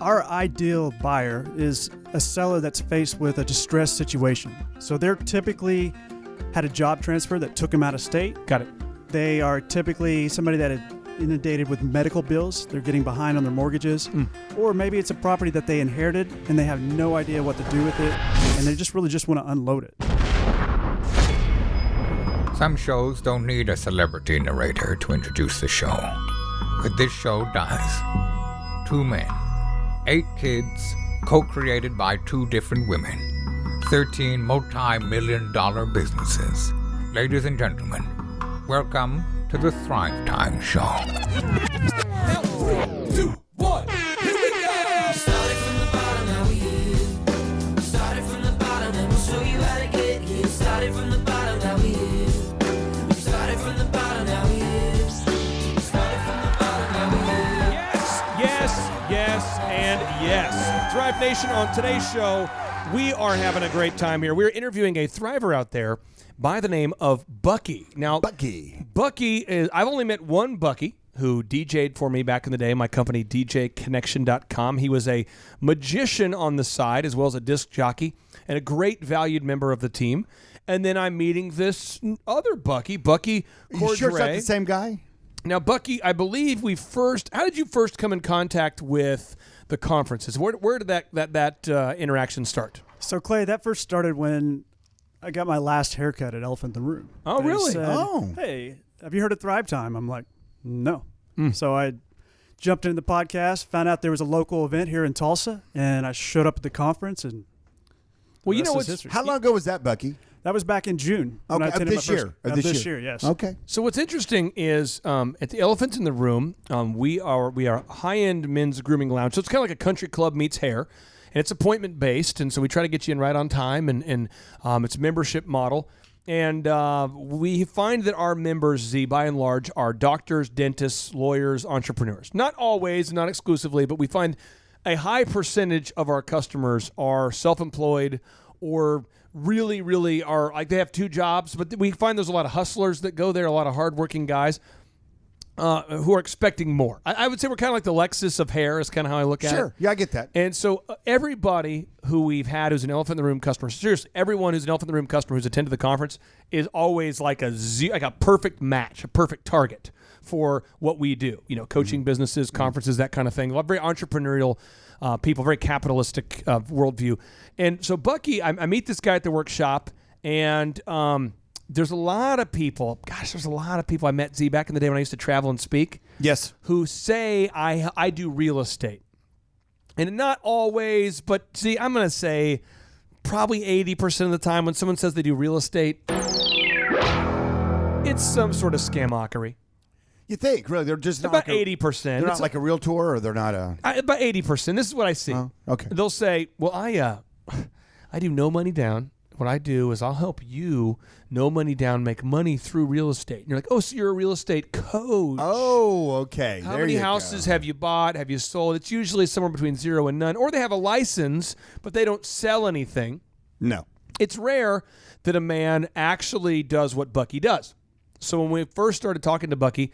Our ideal buyer is a seller that's faced with a distressed situation. So they're typically had a job transfer that took them out of state. Got it. They are typically somebody that had inundated with medical bills. They're getting behind on their mortgages. Or maybe it's a property that they inherited and they have no idea what to do with it. And they just want to unload it. Some shows don't need a celebrity narrator to introduce the show. But this show does. 2 men, 8 kids, co-created by 2 different women, 13 multi-million-dollar businesses. Ladies and gentlemen, welcome to the Thrive Time Show. 3, 2, 1, here we go! Started from the bottom, now we here. Started from the bottom, and we'll show you how to get here. Started from the bottom, now we here. Started from the bottom, now we here. Started from the bottom, now we here. Yes, and yes. Thrive Nation, on today's show, we are having a great time here. We're interviewing a thriver out there by the name of Bucky. Now, Bucky is, I've only met one Bucky who DJ'd for me back in the day, my company DJconnection.com. He was a magician on the side as well as a disc jockey and a great valued member of the team. And then I'm meeting this other Bucky Cordray. You sure it's not the same guy? Now, Bucky, I believe how did you first come in contact with the conferences? Where did that interaction start? So, Clay, that first started when I got my last haircut at Elephant in the Room. Oh, They really? said, hey, have you heard of Thrive Time? I'm like, no. So I jumped into the podcast, found out there was a local event here in Tulsa, and I showed up at the conference. And well, you know what's what's How long ago was that, Bucky? That was back in June. when I Okay, attended this my first- year. of This this year. year, yes. Okay. So what's interesting is at the Elephant in the Room, we are a high-end men's grooming lounge. So it's kind of like a country club meets hair, and it's appointment-based, and so we try to get you in right on time, and it's a membership model. And we find that our members, Z, by and large, are doctors, dentists, lawyers, entrepreneurs. Not always, not exclusively, but we find a high percentage of our customers are self-employed or really are like they have 2 jobs, but we find there's a lot of hustlers that go there, a lot of hardworking guys who are expecting more. I would say we're kind of like the Lexus of hair is kind of how I look at it. Sure. Yeah, I get that. And so everybody who we've had who's an Elephant in the Room customer, seriously, everyone who's an Elephant in the Room customer who's attended the conference is always like a perfect match, a perfect target for what we do. You know, coaching businesses, conferences, that kind of thing. Very entrepreneurial people, very capitalistic worldview. And so Bucky, I meet this guy at the workshop, and there's a lot of people. Gosh, there's a lot of people I met, Z, back in the day when I used to travel and speak. Yes. Who say I do real estate. And not always, but see, I'm going to say probably 80% of the time when someone says they do real estate, it's some sort of scamockery. You think, really? They're just not about like 80%. They're not like a realtor, or they're not a... About 80%. This is what I see. Okay. They'll say, well, I do no money down. What I do is I'll help you no money down make money through real estate. And you're like, oh, so you're a real estate coach. Oh, okay. How many houses have you bought? Have you sold? It's usually somewhere between 0 and none. Or they have a license, but they don't sell anything. No. It's rare that a man actually does what Bucky does. So when we first started talking to Bucky,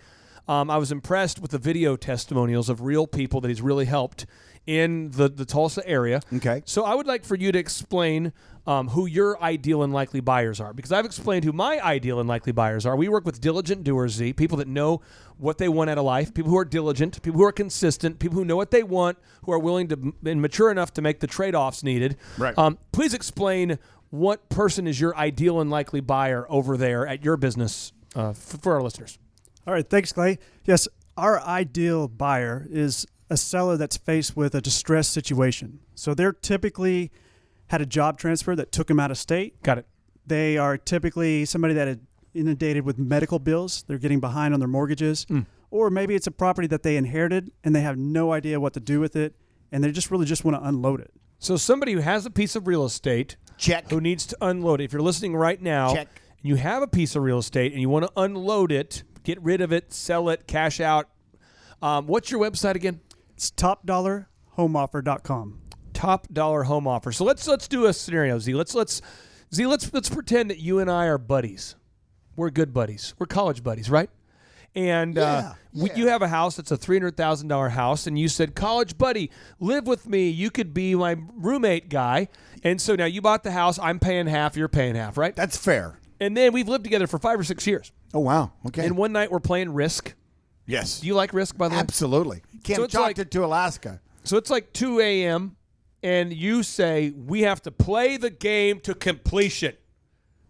I was impressed with the video testimonials of real people that he's really helped in the Tulsa area. Okay. So I would like for you to explain who your ideal and likely buyers are, because I've explained who my ideal and likely buyers are. We work with diligent doers, Z, people that know what they want out of life, people who are diligent, people who are consistent, people who know what they want, who are willing to and mature enough to make the trade-offs needed. Right. Please explain what person is your ideal and likely buyer over there at your business for our listeners. All right, thanks, Clay. Yes, our ideal buyer is a seller that's faced with a distressed situation. So they're typically had a job transfer that took them out of state. Got it. They are typically somebody that had inundated with medical bills. They're getting behind on their mortgages. Or maybe it's a property that they inherited and they have no idea what to do with it, and they just want to unload it. So somebody who has a piece of real estate, check, who needs to unload it. If you're listening right now, check, and you have a piece of real estate and you want to unload it, get rid of it, sell it, cash out. What's your website again? It's topdollarhomeoffer.com. Top Dollar Home Offer. So let's do a scenario, Z. Let's pretend that you and I are buddies. We're good buddies. We're college buddies, right? And you have a house that's a $300,000 house, and you said, college buddy, live with me. You could be my roommate guy. And so now you bought the house. I'm paying half. You're paying half, right? That's fair. And then we've lived together for 5 or 6 years. Oh, wow. Okay. And one night we're playing Risk. Yes. Do you like Risk, by the way? Absolutely. Can't it's chalk it to Alaska. So it's like 2 a.m., and you say, we have to play the game to completion.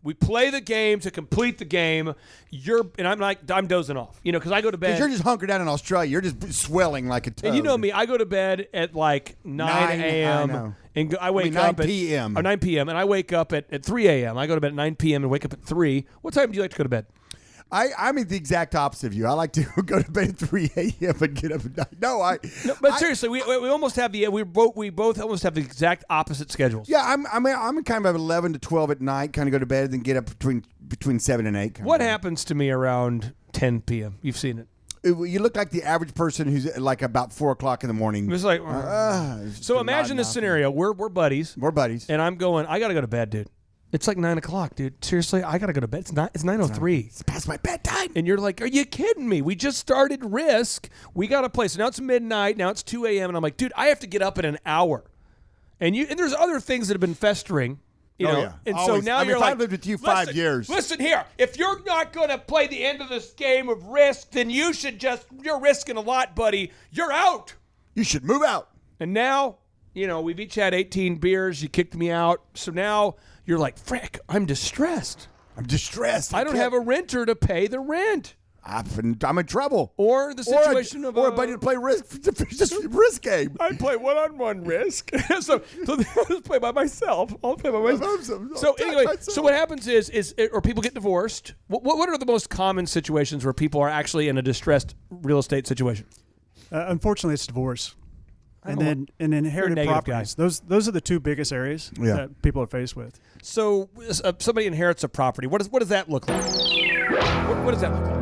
We play the game to complete the game. I'm dozing off, because I go to bed. Because you're just hunkered down in Australia. You're just swelling like a toad. And you know me, I go to bed at like 9 a.m. and I wake up 9 p.m. Or 9 p.m. and I wake up at 3 a.m. I go to bed at 9 p.m. and wake up at 3. What time do you like to go to bed? I'm the exact opposite of you. I like to go to bed at 3 a.m. and get up at 9. No, but seriously, we almost have we both almost have the exact opposite schedules. Yeah, I'm kind of 11 to 12 at night, kind of go to bed and then get up between 7 and 8. What happens to me around 10 p.m.? You've seen it. You look like the average person who's like about 4 o'clock in the morning. It's like, so imagine this scenario. We're buddies. We're buddies. And I'm going, I got to go to bed, dude. It's like 9 o'clock, dude. Seriously, I got to go to bed. It's 9:03. It's past my bedtime. And you're like, are you kidding me? We just started Risk. We got to play. So now it's midnight. Now it's 2 a.m. And I'm like, dude, I have to get up in an hour. And there's other things that have been festering. You know? Yeah. And Always. so now you're like, I lived with you 5 years. Listen here. If you're not going to play the end of this game of Risk, then you're risking a lot, buddy. You're out. You should move out. And now, we've each had 18 beers. You kicked me out. So now you're like, frick, I'm distressed. I'm distressed. I don't have a renter to pay the rent. I'm in trouble. Or the situation of a buddy to play Risk, to finish this Risk game. I play one-on-one Risk. so I'll play by myself. So anyway, so what happens is or people get divorced. What are the most common situations where people are actually in a distressed real estate situation? Unfortunately, it's divorce. And then inherited properties. Guy. Those are the two biggest areas that people are faced with. So somebody inherits a property. What does that look like? What does that look like?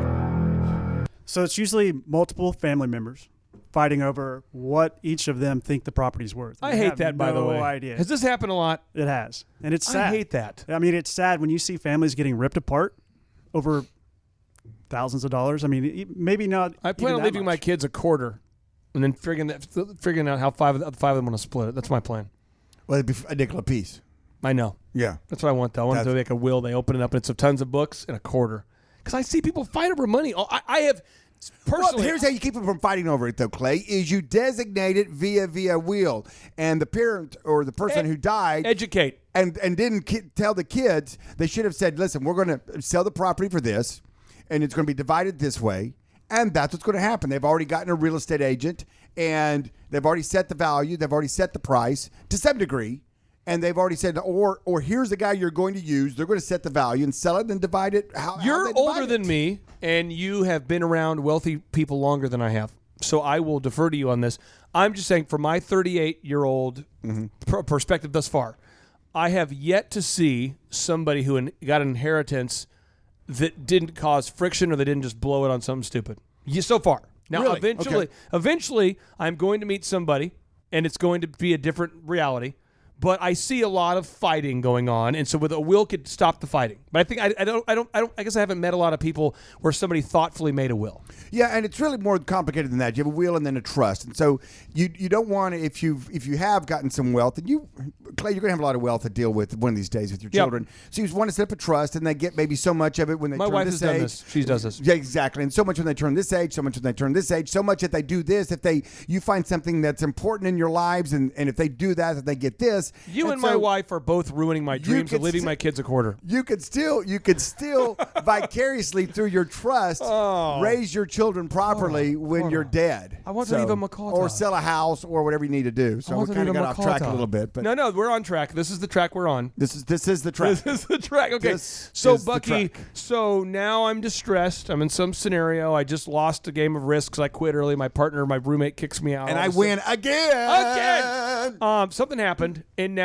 So it's usually multiple family members fighting over what each of them think the property's worth. I hate that, by the way. No idea. Has this happened a lot? It has. And it's sad. I hate that. I mean, it's sad when you see families getting ripped apart over thousands of dollars. I mean, maybe not. I plan on leaving my kids a quarter and then figuring out how five of them want to split it. That's my plan. Well, it'd be a nickel apiece. I know. Yeah. That's what I want, though. I want to make a will. They open it up, and it's tons of books and a quarter. Because I see people fight over money. I have personally. Well, here's how you keep them from fighting over it, though, Clay, is you designate it via will. And the parent or the person who died. Educate. And didn't tell the kids. They should have said, listen, we're going to sell the property for this, and it's going to be divided this way. And that's what's going to happen. They've already gotten a real estate agent, and they've already set the value. They've already set the price to some degree. And they've already said, or here's the guy you're going to use. They're going to set the value and sell it and divide it. You're older than me, and you have been around wealthy people longer than I have. So I will defer to you on this. I'm just saying, from my 38-year-old perspective thus far, I have yet to see somebody who got an inheritance that didn't cause friction or they didn't just blow it on something stupid. So far. Now, Really? Eventually, I'm going to meet somebody, and it's going to be a different reality. But I see a lot of fighting going on, and so with a will could stop the fighting. But I think I guess I haven't met a lot of people where somebody thoughtfully made a will. Yeah, and it's really more complicated than that. You have a will and then a trust, and so you don't want to, if you have gotten some wealth, and Clay, you're going to have a lot of wealth to deal with one of these days with your children. So you want to set up a trust, and they get maybe so much of it when they turn this age. My wife has done this. She does this. Yeah, exactly. And so much when they turn this age, so much when they turn this age, so much if they do this, you find something that's important in your lives, and if they do that, if they get this. You and my wife are both ruining my dreams of leaving my kids a quarter. You could still vicariously through your trust raise your children properly when you're dead. I want to leave them a quarter. Or sell a house or whatever you need to do. So we kind of got off track a little bit. But no, we're on track. This is the track we're on. This is the track. This is the track. Okay. So Bucky, so now I'm distressed. I'm in some scenario. I just lost a game of Risk because I quit early. My roommate kicks me out. And I win again. Something happened, and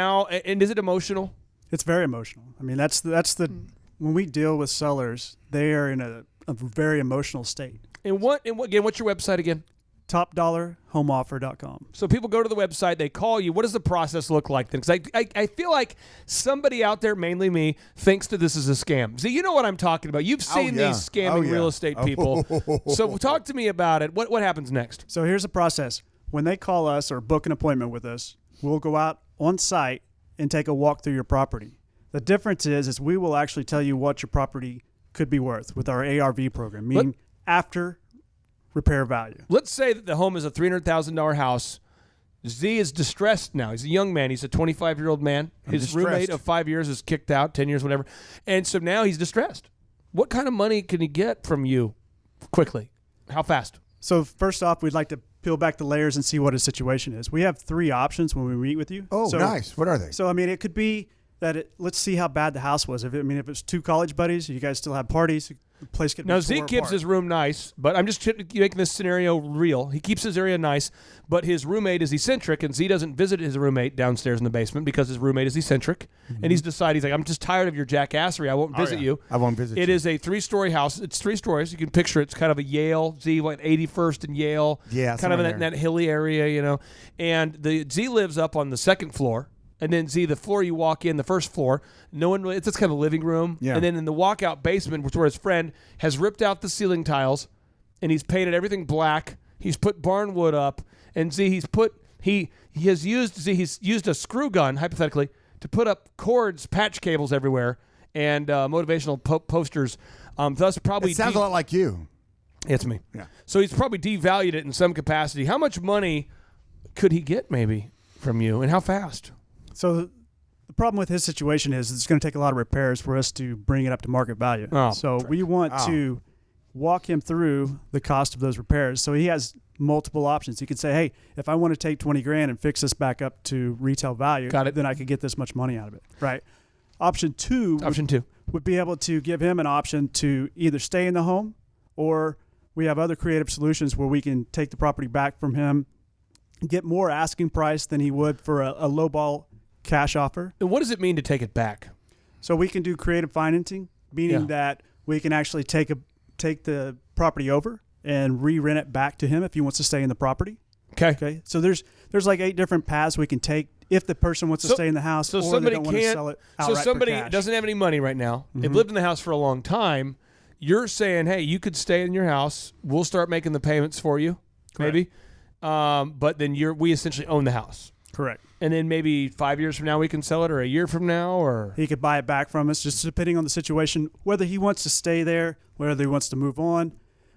is it emotional? It's very emotional. I mean, that's the when we deal with sellers, they are in a very emotional state. And what's your website again? topdollarhomeoffer.com. So people go to the website, they call you. What does the process look like then? Because I feel like somebody out there, mainly me, thinks that this is a scam. See, you know what I'm talking about. You've seen yeah. these scamming real estate people. So talk to me about it. What happens next? So here's the process. When they call us or book an appointment with us, we'll go out on site and take a walk through your property. The difference is we will actually tell you what your property could be worth with our ARV program, meaning after repair value. Let's say that the home is a $300,000 house. Z is distressed now. He's a young man. He's a 25-year-old man. His roommate of 5 years is kicked out, 10 years, whatever. And so now he's distressed. What kind of money can he get from you quickly? How fast? So first off, we'd like to peel back the layers and see what his situation is. We have 3 options when we meet with you. Oh, so, nice. What are they? So, I mean, it could be that let's see how bad the house was. If it's 2 college buddies, you guys still have parties, the place could be Now, Zeke keeps his room nice, but I'm just making this scenario real. He keeps his area nice, but his roommate is eccentric, and Z doesn't visit his roommate downstairs in the basement because his roommate is eccentric. And he's like, I'm just tired of your jackassery. I won't visit you. I won't visit you. It is a 3-story house. It's 3 stories. You can picture it's kind of a Yale, Z, 81st and Yale. Yeah, kind of in somewhere that hilly area, you know. And the Z lives up on the 2nd floor. And then the floor you walk in, the 1st floor, no one really, it's just kind of a living room. Yeah. And then in the walkout basement, which where his friend has ripped out the ceiling tiles and he's painted everything black. He's put barn wood up, and he's used a screw gun, hypothetically, to put up cords, patch cables everywhere, and motivational posters. Thus probably It sounds a lot like you. it's me. Yeah. So he's probably devalued it in some capacity. How much money could he get maybe from you, and how fast? So the problem with his situation is it's going to take a lot of repairs for us to bring it up to market value. Oh. So we want to walk him through the cost of those repairs. So he has multiple options. He could say, hey, if I want to take $20,000 and fix this back up to retail value, then I could get this much money out of it. Right. Option two would be able to give him an option to either stay in the home, or we have other creative solutions where we can take the property back from him, get more asking price than he would for a low ball cash offer. And what does it mean to take it back? So we can do creative financing, meaning that we can actually take the property over and re-rent it back to him if he wants to stay in the property. Okay. So there's like 8 different paths we can take if the person wants to stay in the house, so or somebody they don't want to sell it outright. So somebody for cash. doesn't have any money right now. They've lived in the house for a long time. You're saying, hey, you could stay in your house. We'll start making the payments for you, maybe. But then we essentially own the house. Correct. And then maybe 5 years from now we can sell it, or a year from now, or he could buy it back from us, just depending on the situation, whether he wants to stay there, whether he wants to move on.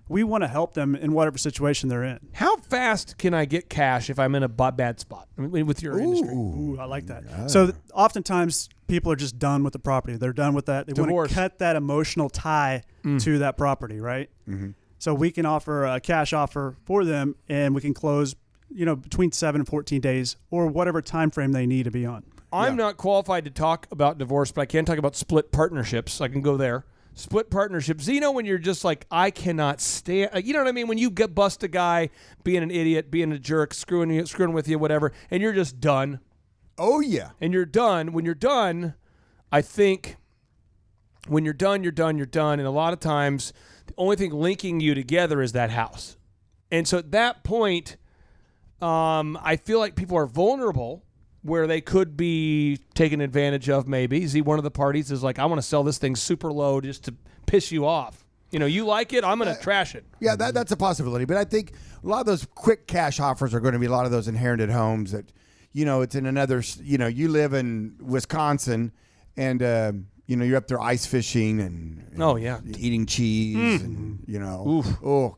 We want to help them in whatever situation they're in. How fast can I get cash if I'm in a bad spot with your industry? Ooh, I like that. Yeah. So oftentimes people are just done with the property. They're done with that. They want to cut that emotional tie to that property, right? Mm-hmm. So we can offer a cash offer for them, and we can close, between 7 and 14 days, or whatever time frame they need to be on. I'm not qualified to talk about divorce, but I can talk about split partnerships. I can go there. Split partnerships. When you're just like, I cannot stand, you know what I mean? When you bust a guy being an idiot, being a jerk, screwing with you, whatever, and you're just done. Oh, yeah. And you're done. When you're done, I think when you're done, you're done, you're done. And a lot of times, the only thing linking you together is that house. And so at that point, I feel like people are vulnerable, where they could be taken advantage of maybe. See, one of the parties is like, I want to sell this thing super low just to piss you off. You like it, I'm going to trash it. Yeah, that's a possibility. But I think a lot of those quick cash offers are going to be a lot of those inherited homes that, it's in another, you live in Wisconsin and, you're up there ice fishing and eating cheese and,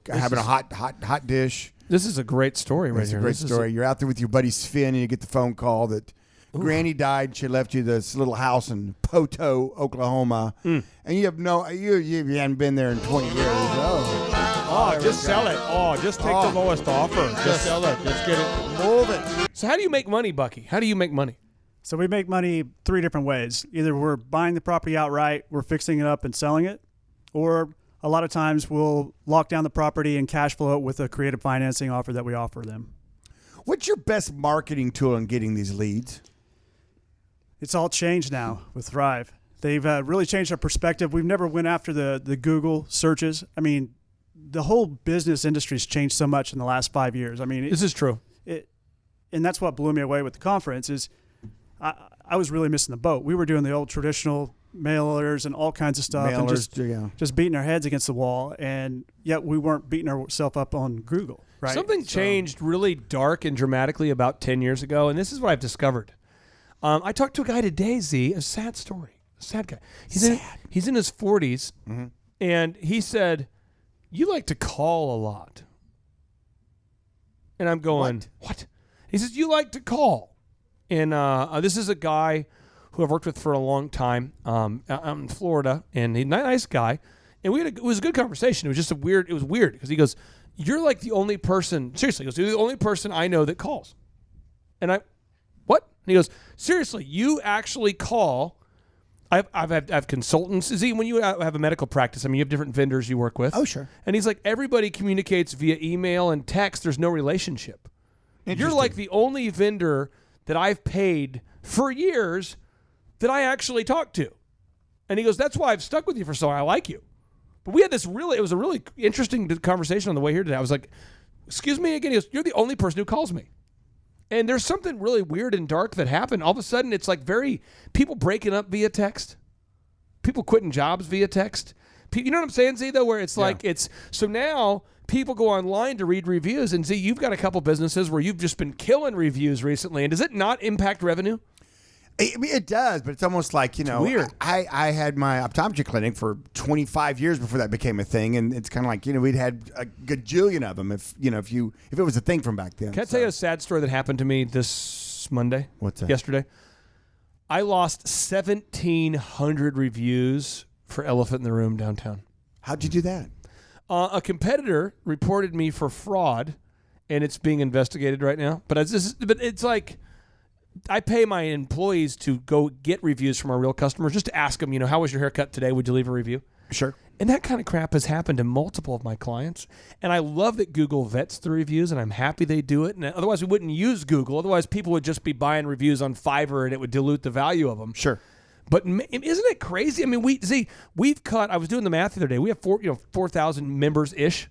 having a hot dish. This is a great story right here. It's a great story. You're out there with your buddy Sven, and you get the phone call that Granny died. She left you this little house in Poto, Oklahoma, and you haven't been there in 20 years. Just sell it. Just take the lowest offer. Just sell it. Just get it. Move it. So how do you make money, Bucky? How do you make money? So we make money 3 different ways. Either we're buying the property outright, we're fixing it up and selling it, or a lot of times we'll lock down the property and cash flow it with a creative financing offer that we offer them. What's your best marketing tool in getting these leads? It's all changed now with Thrive. They've really changed our perspective. We've never went after the Google searches. I mean, the whole business industry's changed so much in the last 5 years. I mean, This is true. And that's what blew me away with the conference is I was really missing the boat. We were doing the old traditional mailers and all kinds of stuff and just beating our heads against the wall, and yet we weren't beating ourselves up on Google. Right? Something changed really dark and dramatically about 10 years ago, and this is what I've discovered. I talked to a guy today, Z, a sad story. A sad guy. He's in his 40s, and he said, "You like to call a lot." And I'm going, what? He says, "You like to call." And this is a guy who I've worked with for a long time out in Florida, and he's a nice guy. And it was a good conversation. It was just it was weird because he goes, "You're like the only person," seriously, he goes, "You're the only person I know that calls." And what? And he goes, "Seriously, you actually call." I have consultants. See, when you have a medical practice, I mean, you have different vendors you work with. Oh, sure. And he's like, everybody communicates via email and text. There's no relationship. You're like the only vendor that I've paid for years that I actually talk to. And he goes, "That's why I've stuck with you for so long. I like you." But we had it was a really interesting conversation on the way here today. I was like, "Excuse me again." He goes, "You're the only person who calls me." And there's something really weird and dark that happened. All of a sudden, it's like people breaking up via text, people quitting jobs via text. You know what I'm saying, Z, though, where it's like so now people go online to read reviews. And Z, you've got a couple businesses where you've just been killing reviews recently. And does it not impact revenue? I mean, it does, but it's almost like, weird. I had my optometry clinic for 25 years before that became a thing, and it's kind of like, we'd had a gajillion of them if it was a thing from back then. Can I tell you a sad story that happened to me this Monday? What's that? Yesterday. I lost 1,700 reviews for Elephant in the Room downtown. How'd you do that? A competitor reported me for fraud, and it's being investigated right now. But it's like, I pay my employees to go get reviews from our real customers just to ask them, how was your haircut today? Would you leave a review? Sure. And that kind of crap has happened to multiple of my clients. And I love that Google vets the reviews, and I'm happy they do it. And otherwise, we wouldn't use Google. Otherwise, people would just be buying reviews on Fiverr, and it would dilute the value of them. Sure. But isn't it crazy? I mean, we've cut. I was doing the math the other day. We have 4,000 members ish.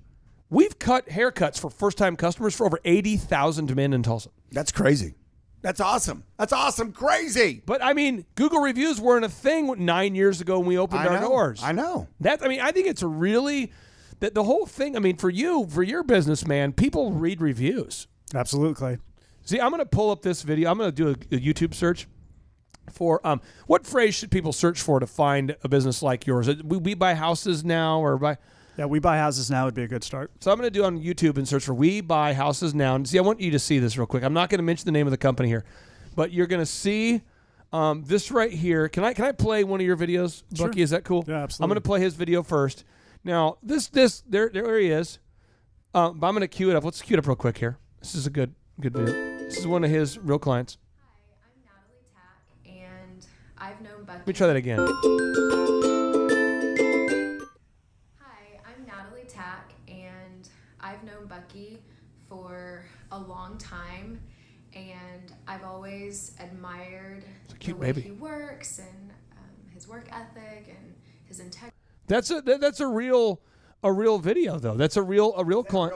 We've cut haircuts for first-time customers for over 80,000 men in Tulsa. That's crazy. That's awesome. That's awesome. Crazy. But I mean, Google reviews weren't a thing 9 years ago when we opened our doors. I know. I think it's a really the whole thing. I mean, for your business, man, people read reviews. Absolutely. See, I'm going to pull up this video. I'm going to do a YouTube search for what phrase should people search for to find a business like yours? We buy houses now, or buy. Yeah, We Buy Houses Now would be a good start. So I'm going to do on YouTube and search for We Buy Houses Now. And see, I want you to see this real quick. I'm not going to mention the name of the company here, but you're going to see this right here. Can I play one of your videos, Sure. Bucky? Is that cool? Yeah, absolutely. I'm going to play his video first. Now, there he is. But I'm going to cue it up. Let's cue it up real quick here. This is a good video. This is one of his real clients. Hi, I'm Natalie Tack, and I've known Bucky. Let me try that again. Hi, I'm Natalie Tack, and I've known Bucky for a long time, and I've always admired a cute the way baby. he works and his work ethic and his integrity. That's a real video though. That's a real client.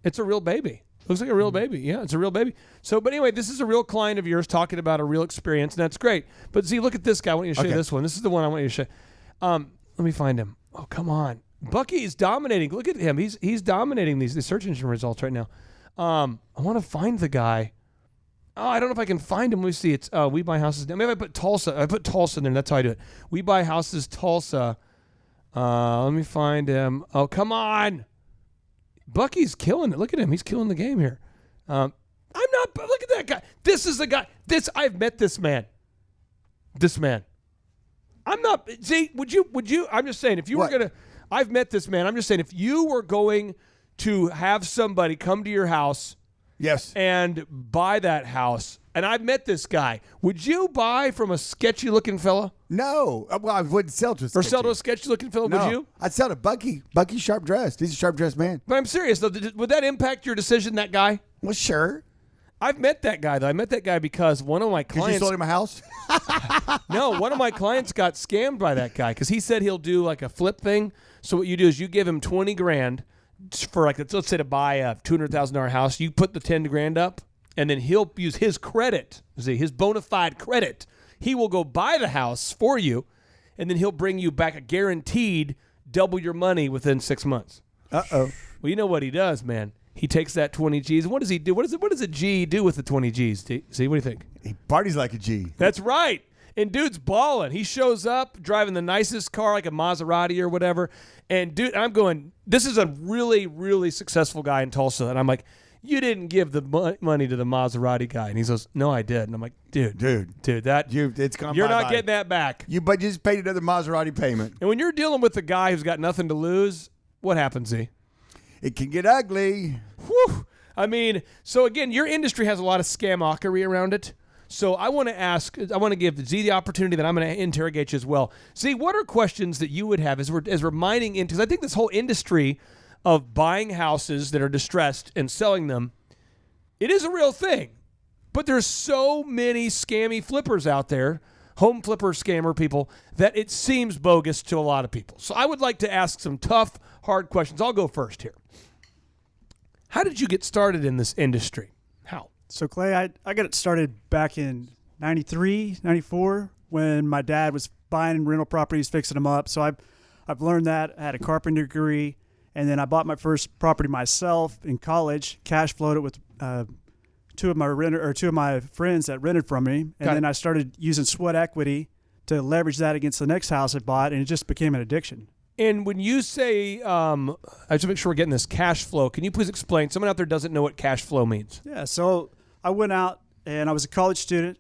It's a real baby. Looks like a real baby. Yeah, it's a real baby. So, but anyway, this is a real client of yours talking about a real experience, and that's great. But see, look at this guy. I want you to show you this one. This is the one I want you to show. Let me find him. Oh, come on. Bucky is dominating. Look at him. He's dominating these search engine results right now. I want to find the guy. Oh, I don't know if I can find him. Let me see. It's We Buy Houses. Maybe I put Tulsa. I put Tulsa in there. That's how I do it. We Buy Houses Tulsa. Let me find him. Oh, come on. Bucky's killing it. Look at him. He's killing the game here. I'm not. Look at that guy. This is the guy. I've met this man. This man. I'm not. See, would you? I'm just saying, if you were gonna, I've met this man. I'm just saying, if you were going to have somebody come to your house, yes, and buy that house, and I've met this guy, would you buy from a sketchy looking fella? No. Well, I wouldn't sell to a sketchy. Or sell to a sketchy looking fella? No. Would you? I'd sell to Bucky. Bucky's sharp dressed. He's a sharp dressed man. But I'm serious though. Would that impact your decision? That guy? Well, sure. I've met that guy though. I met that guy because one of my Because clients. you sold him a house? No, one of my clients got scammed by that guy because he said he'll do like a flip thing. So what you do is you give him $20,000 for like let's say to buy a $200,000 house, you put the 10 grand up, and then he'll use his credit, his bona fide credit. He will go buy the house for you, and then he'll bring you back a guaranteed double your money within 6 months. Uh-oh. Well, you know what he does, man. He takes that 20 G's. What does he do? What does a G do with the 20 G's? See, what do you think? He parties like a G. That's right. And dude's balling. He shows up driving the nicest car, like a Maserati or whatever. And dude, I'm going, this is a really, really successful guy in Tulsa. And I'm like, you didn't give the money to the Maserati guy. And he goes, no, I did. And I'm like, dude, that it's gone you're bye-bye. not getting that back. But you just paid another Maserati payment. And when you're dealing with a guy who's got nothing to lose, what happens, Z? It can get ugly. Whew. I mean, so again, your industry has a lot of scamockery around it. So I want to give Z the opportunity that I'm going to interrogate you as well. Z, what are questions that you would have as we're mining into? Because I think this whole industry of buying houses that are distressed and selling them, it is a real thing. But there's so many scammy flippers out there, home flipper scammer people, that it seems bogus to a lot of people. So I would like to ask some tough, hard questions. I'll go first here. How did you get started in this industry? How? So, Clay, I got it started back in 93, 94 when my dad was buying rental properties, fixing them up. So I've learned that. I had a carpenter degree, and then I bought my first property myself in college, cash flowed it with two of my friends that rented from me, and then I started using sweat equity to leverage that against the next house I bought, and it just became an addiction. And when you say, I just to make sure we're getting this cash flow, can you please explain? Someone out there doesn't know what cash flow means. Yeah, so I went out and I was a college student.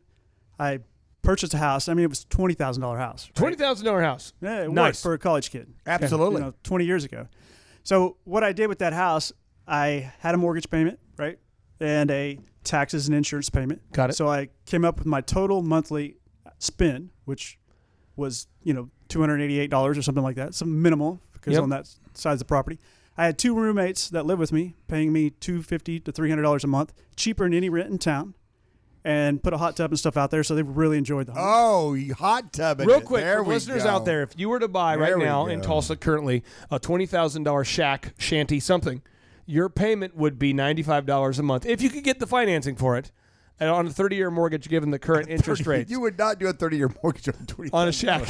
I purchased a house. I mean, it was a $20,000 house. Right? $20,000 house. Yeah, it Nice. worked for a college kid. Absolutely. 20 years ago. So what I did with that house, I had a mortgage payment, right, and a taxes and insurance payment. Got it. So I came up with my total monthly spend, which was, $288 or something like that, some minimal because on that side of the property. I had two roommates that lived with me, paying me $250 to $300 a month, cheaper than any rent in town, and put a hot tub and stuff out there, so they really enjoyed the home. Oh, you hot tub. Real quick, for listeners out there, if you were to buy right now in Tulsa currently a $20,000 shack, shanty, something, your payment would be $95 a month if you could get the financing for it. And on a 30-year mortgage, given the current interest rates. You would not do a 30-year mortgage on $20,000. On a shack.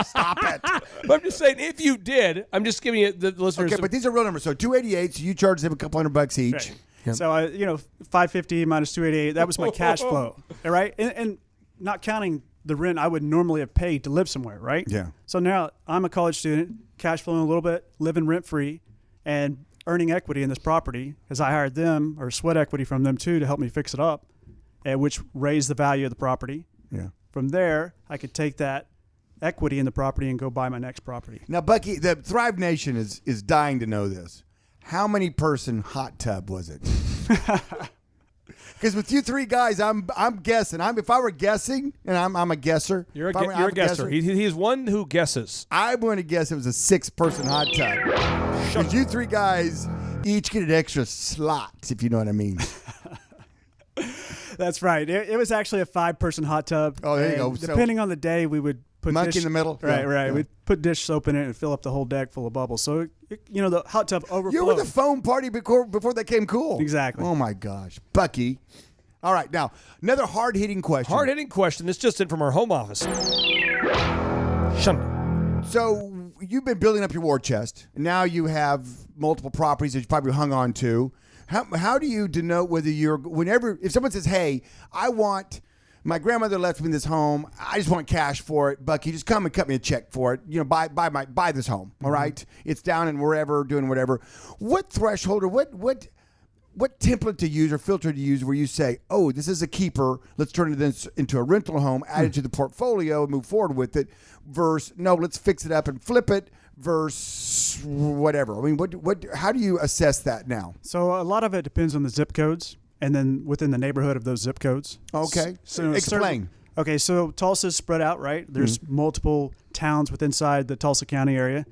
Stop it. But I'm just saying, if you did, I'm just giving you the listeners. Okay, but these are real numbers. So $288, so you charge them a couple $100 each. Right. Yep. So I, $550 minus $288, that was my cash flow. All right, and not counting the rent I would normally have paid to live somewhere, right? Yeah. So now I'm a college student, cash flowing a little bit, living rent free, and earning equity in this property because I hired them or sweat equity from them too to help me fix it up. Which raised the value of the property. Yeah. From there, I could take that equity in the property and go buy my next property. Now, Bucky, the Thrive Nation is dying to know this. How many person hot tub was it? Because with you three guys, I'm guessing. If I were guessing, and I'm a guesser. You're a guesser. He's one who guesses. I'm going to guess it was a 6-person hot tub. Because you three guys each get an extra slot, if you know what I mean. That's right. It was actually a 5-person hot tub. Oh, there you go. Depending on the day, we would put monkey in the middle. Right, Yeah, right. yeah. We'd put dish soap in it and fill up the whole deck full of bubbles. So, the hot tub overflowed. You were the foam party before that came cool. Exactly. Oh, my gosh. Bucky. All right. Now, another hard-hitting question. Hard-hitting question. This just in from our home office. Shun. So, you've been building up your war chest, and now you have multiple properties that you probably hung on to. How do you denote whether if someone says, hey, my grandmother left me this home, I just want cash for it, Bucky, just come and cut me a check for it, buy this home, all right? It's down in wherever, doing whatever. What threshold or what template to use or filter to use where you say, oh, this is a keeper, let's turn it into a rental home, add it to the portfolio and move forward with it, versus, no, let's fix it up and flip it, versus whatever. I mean, how do you assess that now? So a lot of it depends on the zip codes and then within the neighborhood of those zip codes. Okay. So explain. Okay, so Tulsa's spread out, right? There's multiple towns inside the Tulsa County area.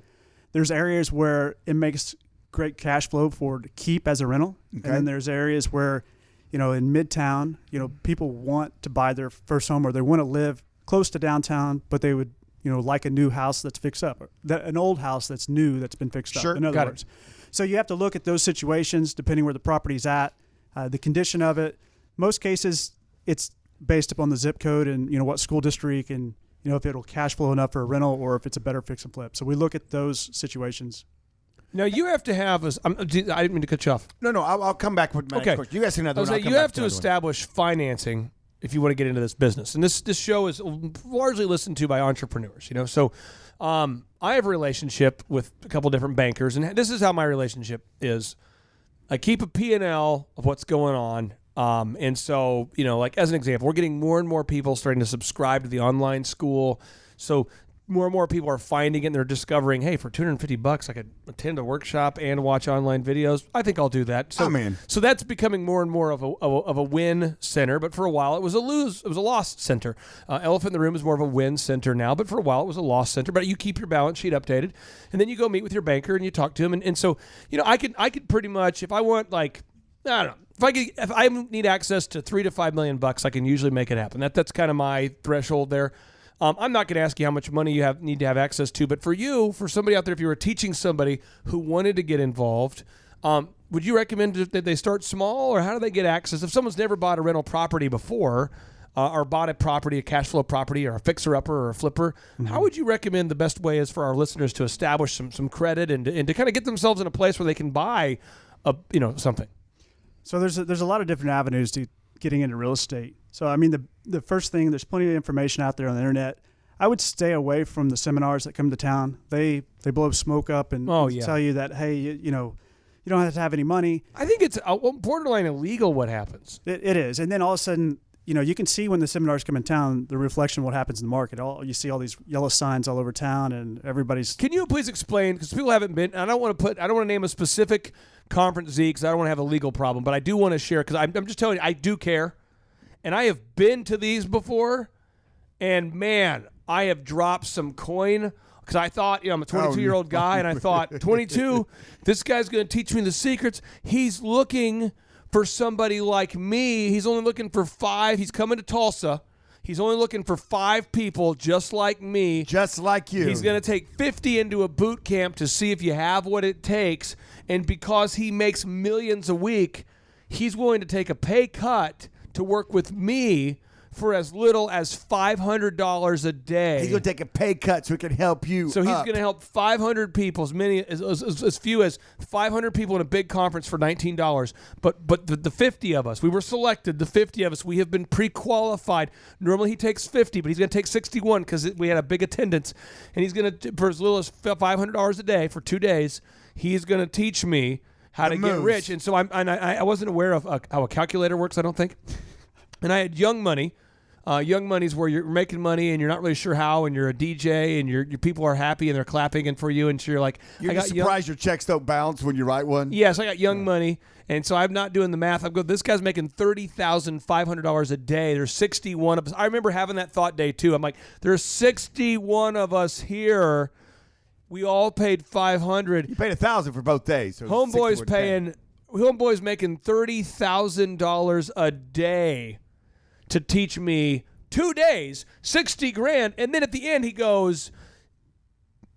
There's areas where it makes great cash flow to keep as a rental. Okay. And then there's areas where, in Midtown, people want to buy their first home or they want to live close to downtown, but they would like a new house that's fixed up, or an old house that's new that's been fixed Sure. up. In other Got it. words, so you have to look at those situations depending where the property's at, the condition of it. Most cases, it's based upon the zip code and what school district and if it'll cash flow enough for a rental or if it's a better fix and flip. So we look at those situations. Now you have to have I didn't mean to cut you off. No, I'll come back with my next question. You guys can another one. I'll come You back have with to another one. establish financing if you want to get into this business. And this show is largely listened to by entrepreneurs, So I have a relationship with a couple different bankers, and this is how my relationship is. I keep a P&L of what's going on. And so, like as an example, we're getting more and more people starting to subscribe to the online school. So more and more people are finding it and they're discovering, hey, for $250, I could attend a workshop and watch online videos. I think I'll do that. So, I'm in. So that's becoming more and more of a win center. But for a while, it was a loss center. Elephant in the Room is more of a win center now. But for a while, it was a loss center. But you keep your balance sheet updated, and then you go meet with your banker and you talk to him. And so, I could pretty much, if I want I don't know. If I need access to $3 to $5 million, I can usually make it happen. That's kind of my threshold there. I'm not going to ask you how much money you need to have access to, but for somebody out there, if you were teaching somebody who wanted to get involved, would you recommend that they start small, or how do they get access? If someone's never bought a rental property before, or bought a property, a cash flow property, or a fixer-upper or a flipper, how would you recommend the best way is for our listeners to establish some credit and to kind of get themselves in a place where they can buy something? So there's a lot of different avenues to getting into real estate. So I mean, the first thing, there's plenty of information out there on the internet. I would stay away from the seminars that come to town. They blow smoke up and tell you that, hey, you don't have to have any money. I think it's borderline illegal what happens. It is, and then all of a sudden, you can see when the seminars come in town, the reflection of what happens in the market. You see all these yellow signs all over town, and everybody's. Can you please explain? Because people haven't been. I don't want to name a specific conference Z because I don't want to have a legal problem, but I do want to share because I'm just telling you, I do care, and I have been to these before, and man, I have dropped some coin because I thought, I'm a 22-year-old guy, and I thought, 22, this guy's going to teach me the secrets. He's looking for somebody like me. He's only looking for 5. He's coming to Tulsa. He's only looking for 5 people just like me. Just like you. He's going to take 50 into a boot camp to see if you have what it takes. And because he makes millions a week, he's willing to take a pay cut to work with me for as little as $500 a day. He's going to take a pay cut so he can help you. So he's going to help 500 people, as few as 500 people in a big conference for $19. But the 50 of us, we were selected. The 50 of us, we have been pre-qualified. Normally he takes 50, but he's going to take 61 because we had a big attendance. And he's going to, for as little as $500 a day for 2 days, he's going to teach me how to get rich. And so I wasn't aware of how a calculator works, I don't think. And I had Young Money. Young Money's where you're making money and you're not really sure how, and you're a DJ and your people are happy and they're clapping and for you, and so you're like, you're surprised your checks don't bounce when you write one. Yes, I got Young Money, and so I'm not doing the math. This guy's making $30,500 a day. There's 61 of us. I remember having that thought day too. I'm like, there's 61 of us here. We all paid $500. You paid $1,000 for both days. So Homeboy's making $30,000 a day to teach me 2 days, $60,000, and then at the end he goes,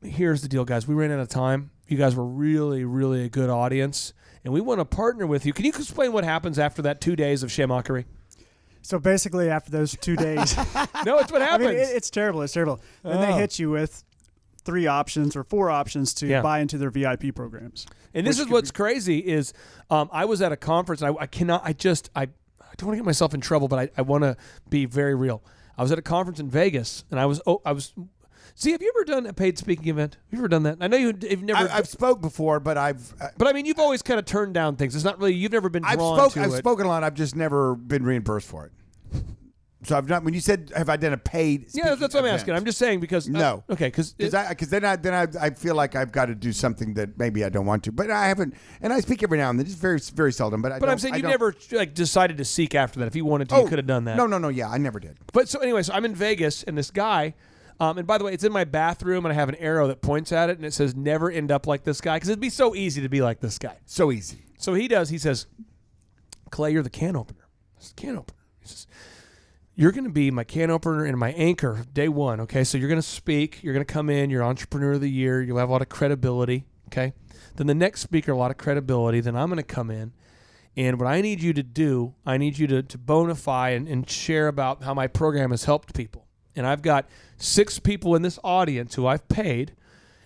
"Here's the deal, guys. We ran out of time. You guys were really, really a good audience, and we want to partner with you. Can you explain what happens after that 2 days of shamockery?" So basically, after those 2 days, no, it's what happens. I mean, it's terrible. It's terrible. And they hit you with 3 options or 4 options to buy into their VIP programs. And this is what's crazy is I was at a conference. And I don't want to get myself in trouble, but I want to be very real. I was at a conference in Vegas, and I was. See, have you ever done a paid speaking event? Have you ever done that? I know you've never. I've spoke before, but But I mean, you've always kind of turned down things. It's not really. You've never been drawn to it. I've spoken a lot. I've just never been reimbursed for it. So I've not. When you said, "Have I done a paid?" Yeah, that's what I'm asking. I'm just saying because no. Okay, because then I feel like I've got to do something that maybe I don't want to. But I haven't, and I speak every now and then, just very very seldom. But I'm saying you never decided to seek after that. If you wanted to, you could have done that. No. Yeah, I never did. But so anyway, so I'm in Vegas, and this guy. And by the way, it's in my bathroom, and I have an arrow that points at it, and it says, "Never end up like this guy," because it'd be so easy to be like this guy. So easy. So he says, "Clay, you're the can opener." I said, "Can opener?" He says, you're going to be my can opener and my anchor day one, okay? So you're going to speak. You're going to come in. You're Entrepreneur of the Year. You'll have a lot of credibility, okay? Then the next speaker, a lot of credibility. Then I'm going to come in. And what I need you to do, I need you to bona fide and share about how my program has helped people. And I've got 6 people in this audience who I've paid,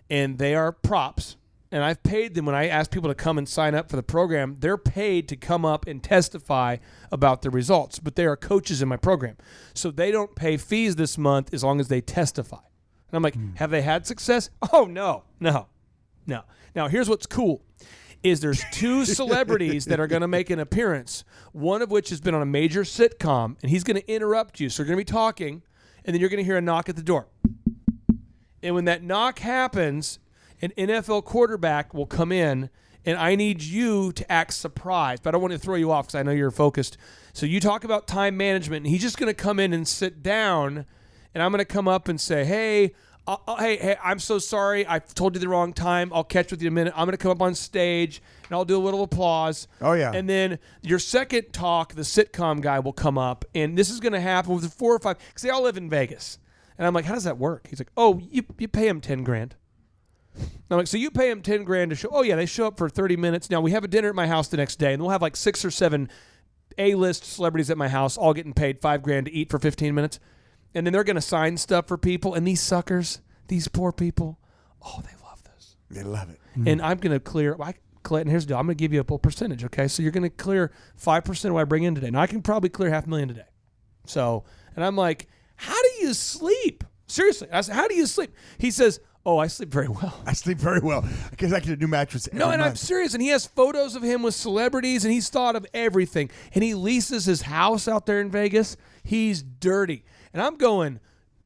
and they are props. And I've paid them when I ask people to come and sign up for the program. They're paid to come up and testify about the results, but they are coaches in my program. So they don't pay fees this month as long as they testify. And I'm like, have they had success? Oh, no. Now, here's what's cool is there's 2 celebrities that are going to make an appearance, one of which has been on a major sitcom, and he's going to interrupt you. So you're going to be talking, and then you're going to hear a knock at the door. And when that knock happens, an NFL quarterback will come in, and I need you to act surprised. But I don't want to throw you off because I know you're focused. So you talk about time management, and he's just going to come in and sit down, and I'm going to come up and say, hey, I'm so sorry. I told you the wrong time. I'll catch with you in a minute. I'm going to come up on stage, and I'll do a little applause. Oh, yeah. And then your second talk, the sitcom guy will come up, and this is going to happen with 4 or 5, because they all live in Vegas. And I'm like, how does that work? He's like, oh, you pay him $10,000. I'm like, so you pay him $10,000 to show? Oh yeah, they show up for 30 minutes. Now we have a dinner at my house the next day, and we'll have like 6 or 7 A-list celebrities at my house, all getting paid $5,000 to eat for 15 minutes, and then they're going to sign stuff for people. And these suckers, these poor people, oh, they love this. They love it. And I'm going to clear. Clayton, here's the deal. I'm going to give you a percentage. Okay, so you're going to clear 5% of what I bring in today. Now I can probably clear $500,000 today. So, and I'm like, how do you sleep? Seriously, I said, how do you sleep? He says, oh, I sleep very well. I sleep very well because I get a new mattress every No, and month. I'm serious. And he has photos of him with celebrities, and he's thought of everything. And he leases his house out there in Vegas. He's dirty. And I'm going,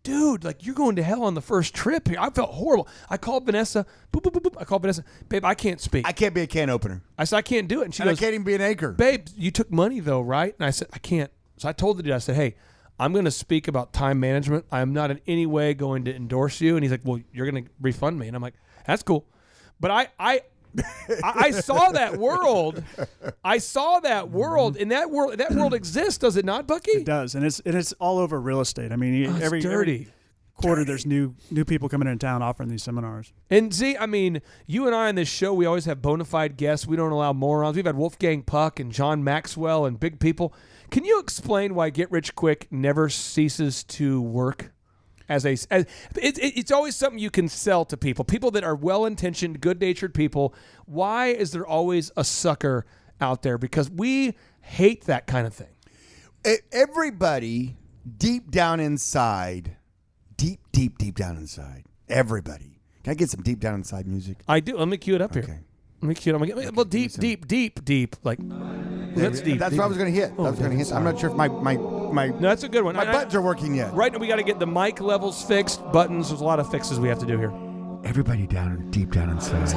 dude, like you're going to hell on the first trip here. I felt horrible. I called Vanessa. Boop, boop, boop, boop. I called Vanessa. Babe, I can't speak. I can't be a can opener. I said, I can't do it. And she And I goes, can't even be an anchor. babe, you took money though, right? And I said, I can't. So I told the dude, I said, hey, I'm going to speak about time management. I'm not in any way going to endorse you. And he's like, well, you're going to refund me. And I'm like, that's cool. But I saw that world. I saw that world. And that world exists, does it not, Bucky? It does, and it's all over real estate. I mean, Oh, it's every dirty. quarter there's new people coming into town offering these seminars. And see, I mean, you and I on this show, we always have bona fide guests. We don't allow morons. We've had Wolfgang Puck and John Maxwell and big people. Can you explain why Get Rich Quick never ceases to work? It's always something you can sell to people that are well-intentioned, good-natured people. Why is there always a sucker out there? Because we hate that kind of thing. Everybody deep down inside, deep down inside, everybody. Can I get some deep down inside music? I do. Let me cue it up here. Okay. Let me cue it up. Well, deep. Like, that's deep. That's what I was going to hit. I'm not sure if my No, that's a good one. my buttons are working yet. Right now, we got to get the mic levels fixed, buttons. There's a lot of fixes we have to do here. Everybody deep down inside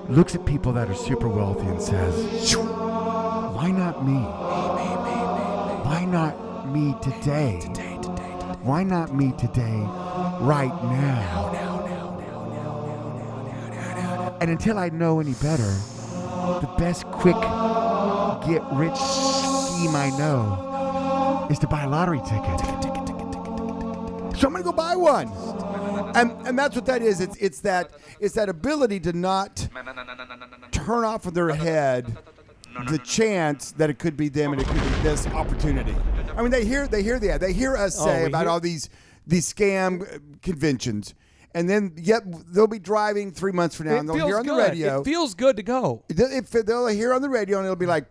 looks at people that are super wealthy and says, why not me? Why not me today? Why not me today, right now? And until I know any better, the best quick get-rich scheme I know is to buy a lottery ticket. So I'm going to go buy one. And that's what that is. It's that ability to not turn off of their head the chance that it could be them and it could be this opportunity. I mean, they hear the ad. They hear us say about all these scam conventions. And then, yet they'll be driving 3 months from now, and they'll hear on the radio. It feels good to go. They'll hear on the radio, and it'll be like,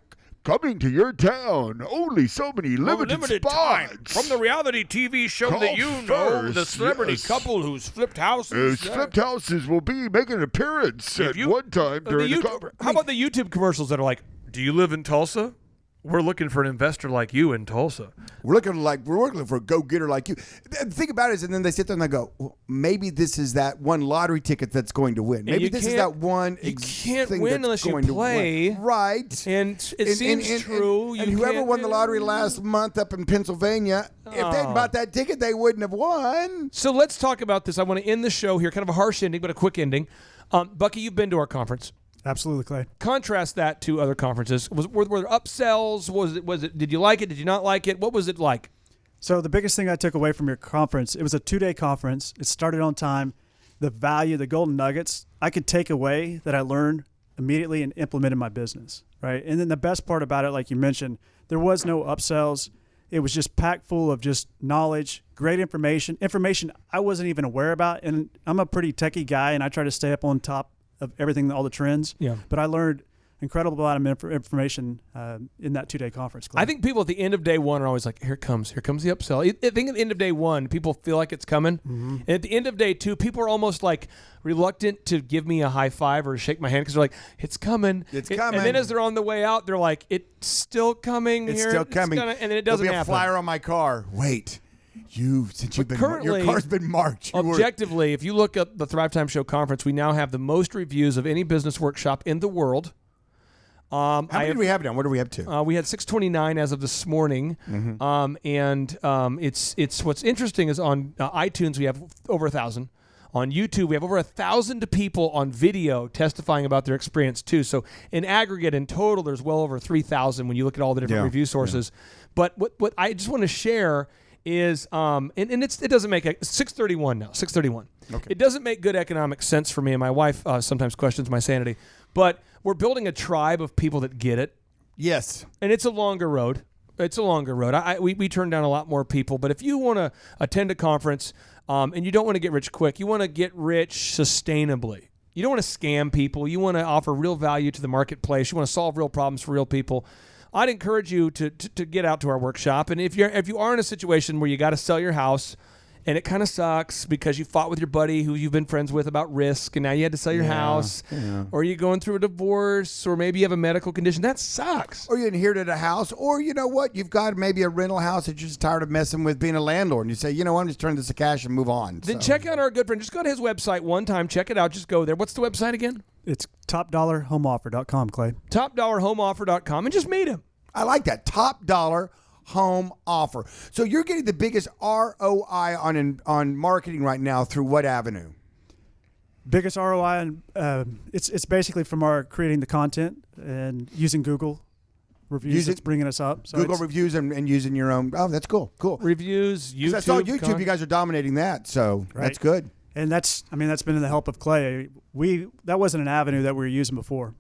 Coming to your town, only so many limited spots. From the reality TV show Call that you know, the first, celebrity yes. couple who's flipped houses. Flipped houses will be making an appearance at one time during the conference. How about the YouTube commercials that are like, do you live in Tulsa? We're looking for an investor like you in Tulsa. we're looking for a go-getter like you. The thing about it is, and then they sit there and they go, well, maybe this is that one lottery ticket that's going to win. Maybe this is that one You can't thing win that's unless you going to play. win. Right. And it seems true. And whoever won the lottery last month up in Pennsylvania, if they'd bought that ticket, they wouldn't have won. So let's talk about this. I want to end the show here, kind of a harsh ending, but a quick ending. Bucky, you've been to our conference. Absolutely, Clay. Contrast that to other conferences. Were there upsells? Was it? Did you like it? Did you not like it? What was it like? So the biggest thing I took away from your conference, it was a 2-day conference. It started on time. The value, the golden nuggets, I could take away that I learned immediately and implement in my business, right? And then the best part about it, like you mentioned, there was no upsells. It was just packed full of just knowledge, great information I wasn't even aware about. And I'm a pretty techie guy, and I try to stay up on top of everything, all the trends. Yeah. But I learned incredible amount of information in that 2-day conference. Clay. I think people at the end of day one are always like, here comes the upsell. I think at the end of day one, people feel like it's coming. Mm-hmm. And at the end of day two, people are almost like reluctant to give me a high five or shake my hand because they're like, it's coming. It's coming. And then as they're on the way out, they're like, it's still coming. It's here. still coming. And then it doesn't There'll be a happen. flyer on my car. Wait. Since you've been currently, your car's been marked. Objectively, if you look at the Thrive Time Show conference, we now have the most reviews of any business workshop in the world. How many do we have now? What do we have to? We had 629 as of this morning, it's what's interesting is on iTunes we have over 1,000. On YouTube we have over 1,000 people on video testifying about their experience too. So in aggregate, in total, there's well over 3,000 when you look at all the different review sources. But what I just want to share is it doesn't make 631 now. 631. Okay. It doesn't make good economic sense for me, and my wife sometimes questions my sanity. But we're building a tribe of people that get it. Yes. And it's a longer road. We turn down a lot more people. But if you want to attend a conference and you don't want to get rich quick, you want to get rich sustainably. You don't want to scam people. You want to offer real value to the marketplace. You want to solve real problems for real people. I'd encourage you to get out to our workshop. And if you are in a situation where you got to sell your house and it kind of sucks because you fought with your buddy who you've been friends with about risk and now you had to sell your house, or you're going through a divorce, or maybe you have a medical condition, that sucks. Or you inherited a house, or you know what, you've got maybe a rental house that you're just tired of messing with being a landlord, and you say, you know what, I'm just turning this to cash and move on. Then check out our good friend. Just go to his website one time, check it out, just go there. What's the website again? It's topdollarhomeoffer.com, Clay. Topdollarhomeoffer.com, and just meet him. I like that. Top dollar home offer. So you're getting the biggest ROI on marketing right now through what avenue? Biggest ROI, and it's basically from our creating the content and using Google reviews. That's bringing us up. So Google reviews and using your own. Oh, that's cool. Cool. Reviews, YouTube. I saw YouTube. You guys are dominating that, so that's good. And that's been in the help of Clay. That wasn't an avenue that we were using before.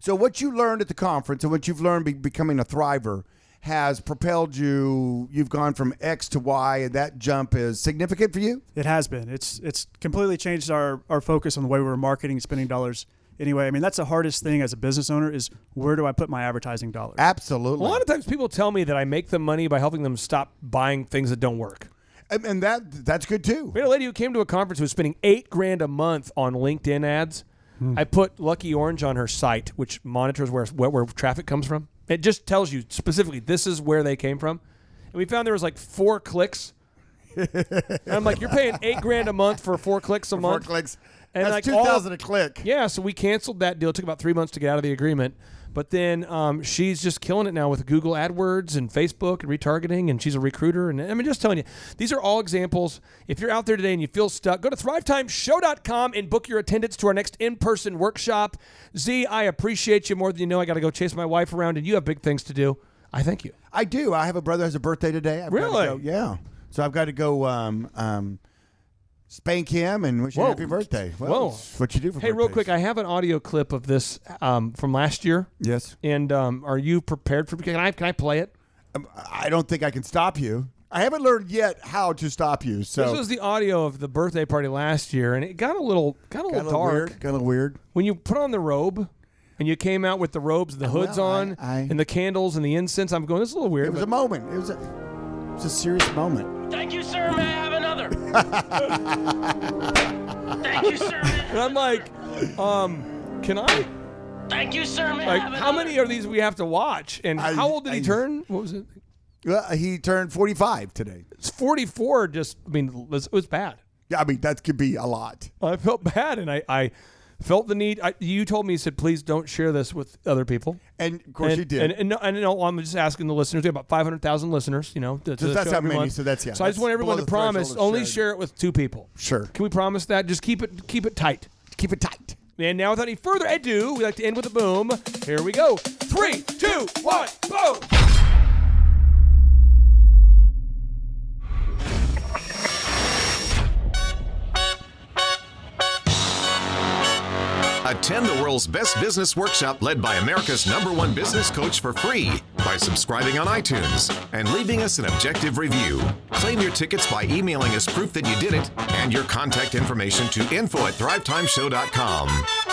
So what you learned at the conference and what you've learned becoming a thriver has propelled you. You've gone from X to Y, and that jump is significant for you? It has been. It's completely changed our focus on the way we're marketing and spending dollars. Anyway, that's the hardest thing as a business owner is where do I put my advertising dollars? Absolutely. A lot of times people tell me that I make them money by helping them stop buying things that don't work. And that's good too. We had a lady who came to a conference who was spending $8,000 a month on LinkedIn ads. I put Lucky Orange on her site, which monitors where traffic comes from. It just tells you specifically this is where they came from. And we found there was like 4 clicks. And I'm like, you're paying $8,000 a month for 4 clicks a month? 4 clicks. And that's like $2,000 a click. Yeah, so we canceled that deal. It took about 3 months to get out of the agreement. But then she's just killing it now with Google AdWords and Facebook and retargeting, and she's a recruiter. And just telling you, these are all examples. If you're out there today and you feel stuck, go to thrivetimeshow.com and book your attendance to our next in-person workshop. Z, I appreciate you more than you know. I got to go chase my wife around, and you have big things to do. I thank you. I do. I have a brother who has a birthday today. Really? Yeah. So I've got to go spank him and wish him a happy birthday. Well, it's what you do for Hey, real quick, I have an audio clip of this from last year. Yes. And are you prepared for? Can I play it? I don't think I can stop you. I haven't learned yet how to stop you. So this was the audio of the birthday party last year, and it got a little dark. Got a little weird. When you put on the robe, and you came out with the robes and the hoods on, and the candles and the incense, I'm going, this is a little weird. It was a moment. It was a serious moment. Thank you, sir. May I have another? Thank you, sir. And I'm like, can I? Thank you, sir. May I have another? How many of these we have to watch? And how old did he turn? What was it? He turned 45 today. It's 44. It was bad. Yeah, that could be a lot. I felt bad, and I felt the need. You told me, you said, please don't share this with other people. And, of course, you did. And no, I'm just asking the listeners. We have about 500,000 listeners, that's how many. So that's, So I just want everyone to promise, only share it with 2 people. Sure. Can we promise that? Just keep it tight. Keep it tight. And now, without any further ado, we like to end with a boom. Here we go. 3, 2, 1, boom! Attend the world's best business workshop led by America's #1 business coach for free by subscribing on iTunes and leaving us an objective review. Claim your tickets by emailing us proof that you did it and your contact information to info@thrivetimeshow.com.